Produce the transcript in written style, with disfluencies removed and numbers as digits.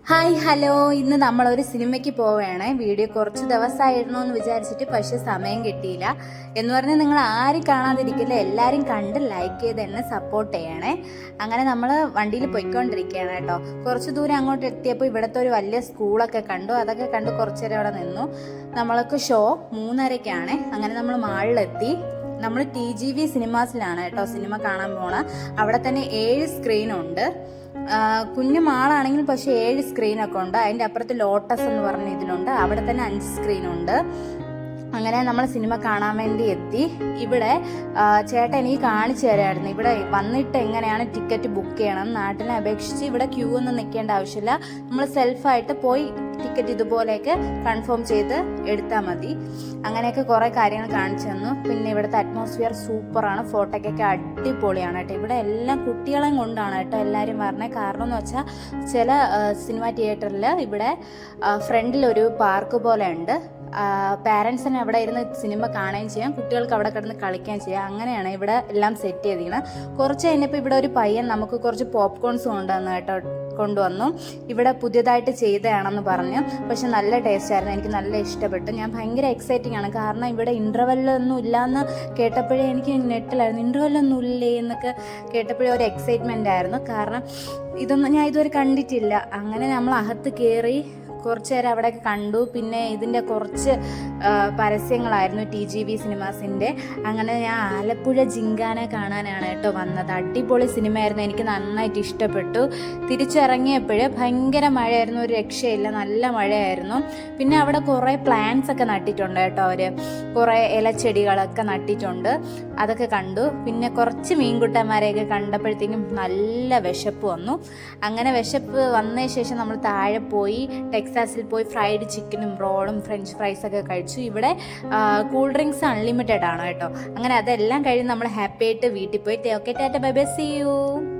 Hi hello, ഇന്ന് നമ്മളൊരു സിനിമയ്ക്ക് പോവുകയാണ്. വീഡിയോ കുറച്ച് ദിവസമായിരുന്നു എന്ന് വിചാരിച്ചിട്ട്, പക്ഷെ സമയം കിട്ടിയില്ല. എന്ന് പറഞ്ഞാൽ നിങ്ങൾ ആരും കാണാതിരിക്കില്ല, എല്ലാവരും കണ്ട് ലൈക്ക് ചെയ്ത് എന്നെ സപ്പോർട്ട് ചെയ്യണേ. അങ്ങനെ നമ്മൾ വണ്ടിയിൽ പോയിക്കൊണ്ടിരിക്കുകയാണ് കേട്ടോ. കുറച്ച് ദൂരം അങ്ങോട്ട് എത്തിയപ്പോൾ ഇവിടുത്തെ ഒരു വലിയ സ്കൂളൊക്കെ കണ്ടു. അതൊക്കെ കണ്ട് കുറച്ച് നേരം അവിടെ നിന്നു. നമ്മൾക്ക് ഷോ 3:30-ക്കാണ്. അങ്ങനെ നമ്മൾ മാളിലെത്തി. നമ്മൾ TGV സിനിമാസിലാണ് കേട്ടോ സിനിമ കാണാൻ പോണ. അവിടെ തന്നെ 7 സ്ക്രീനുണ്ട്. കുഞ്ഞു മാളാണെങ്കിൽ പക്ഷെ 7 സ്ക്രീനൊക്കെ ഉണ്ട്. അതിൻ്റെ അപ്പുറത്ത് ലോട്ടസ് എന്ന് പറഞ്ഞ ഇതിലുണ്ട്. അവിടെ തന്നെ 5 സ്ക്രീനുണ്ട്. അങ്ങനെ നമ്മൾ സിനിമ കാണാൻ വേണ്ടി എത്തി. ഇവിടെ ചേട്ടൻ എനിക്ക് കാണിച്ചു തരായിരുന്നു ഇവിടെ വന്നിട്ട് എങ്ങനെയാണ് ടിക്കറ്റ് ബുക്ക് ചെയ്യണം. നാട്ടിനെ അപേക്ഷിച്ച് ഇവിടെ ക്യൂ ഒന്നും നിൽക്കേണ്ട ആവശ്യമില്ല. നമ്മൾ സെൽഫായിട്ട് പോയി ടിക്കറ്റ് ഇതുപോലെയൊക്കെ കൺഫേം ചെയ്ത് എടുത്താൽ മതി. അങ്ങനെയൊക്കെ കുറേ കാര്യങ്ങൾ കാണിച്ചു തന്നു. പിന്നെ ഇവിടുത്തെ അറ്റ്മോസ്ഫിയർ സൂപ്പറാണ്, ഫോട്ടോയ്ക്കൊക്കെ അടിപൊളിയാണ് കേട്ടോ. ഇവിടെ എല്ലാം കുട്ടികളെയും കൊണ്ടാണ് കേട്ടോ എല്ലാവരും പറഞ്ഞത്. കാരണം എന്ന് വെച്ചാൽ ചില സിനിമ തിയേറ്ററിൽ ഇവിടെ ഫ്രണ്ടിലൊരു പാർക്ക് പോലെ ഉണ്ട്. പാരൻസിന് അവിടെ ഇരുന്ന് സിനിമ കാണുകയും ചെയ്യാം, കുട്ടികൾക്ക് അവിടെ കിടന്ന് കളിക്കുകയും ചെയ്യാം. അങ്ങനെയാണ് ഇവിടെ എല്ലാം സെറ്റ് ചെയ്തിരിക്കുന്നത്. കുറച്ച് കഴിഞ്ഞപ്പോൾ ഇവിടെ ഒരു പയ്യൻ നമുക്ക് കുറച്ച് പോപ്കോൺസ് കൊണ്ടുവന്നു. ഇവിടെ പുതിയതായിട്ട് ചെയ്തതാണെന്ന് പറഞ്ഞു. പക്ഷെ നല്ല ടേസ്റ്റ് ആയിരുന്നു, എനിക്ക് നല്ല ഇഷ്ടപ്പെട്ടു. ഞാൻ ഭയങ്കര എക്സൈറ്റിംഗ് ആണ്. കാരണം ഇവിടെ ഇൻ്റർവെല്ലൊന്നും ഇല്ലയെന്ന് കേട്ടപ്പോഴേ എനിക്ക് നെട്ടിലായിരുന്നു. ഇൻ്റർവെല്ലൊന്നും ഇല്ലേ എന്നൊക്കെ കേട്ടപ്പോഴേ ഒരു എക്സൈറ്റ്മെൻ്റ് ആയിരുന്നു. കാരണം ഞാൻ ഇതുവരെ കണ്ടിട്ടില്ല. അങ്ങനെ നമ്മൾ അകത്ത് കയറി കുറച്ച് നേരം അവിടെയൊക്കെ കണ്ടു. പിന്നെ ഇതിൻ്റെ കുറച്ച് പരസ്യങ്ങളായിരുന്നു TGV സിനിമാസിൻ്റെ. അങ്ങനെ ഞാൻ ആലപ്പുഴ ജിങ്കാന കാണാനാണ് കേട്ടോ വന്നത്. അടിപൊളി സിനിമയായിരുന്നു, എനിക്ക് നന്നായിട്ട് ഇഷ്ടപ്പെട്ടു. തിരിച്ചിറങ്ങിയപ്പോൾ ഭയങ്കര മഴയായിരുന്നു, ഒരു രക്ഷയില്ല, നല്ല മഴയായിരുന്നു. പിന്നെ അവിടെ കുറേ പ്ലാന്റ്സ് ഒക്കെ നട്ടിട്ടുണ്ട് കേട്ടോ. അവർ കുറേ ഇലച്ചെടികളൊക്കെ നട്ടിട്ടുണ്ട്, അതൊക്കെ കണ്ടു. പിന്നെ കുറച്ച് മീൻകുട്ടന്മാരെയൊക്കെ കണ്ടപ്പോഴത്തേക്കും നല്ല വിശപ്പ് വന്നു. അങ്ങനെ വിശപ്പ് വന്നതിന് ശേഷം നമ്മൾ താഴെ പോയി ടെക്സാസിൽ പോയി ഫ്രൈഡ് ചിക്കനും റോളും ഫ്രഞ്ച് ഫ്രൈസൊക്കെ കഴിച്ചു. ഇവിടെ കൂൾ ഡ്രിങ്ക്സ് അൺലിമിറ്റഡ് ആണ് കേട്ടോ. അങ്ങനെ അതെല്ലാം കഴിഞ്ഞ് നമ്മൾ ഹാപ്പി ആയിട്ട് വീട്ടിൽ പോയി. Okay, tata bye bye, see U.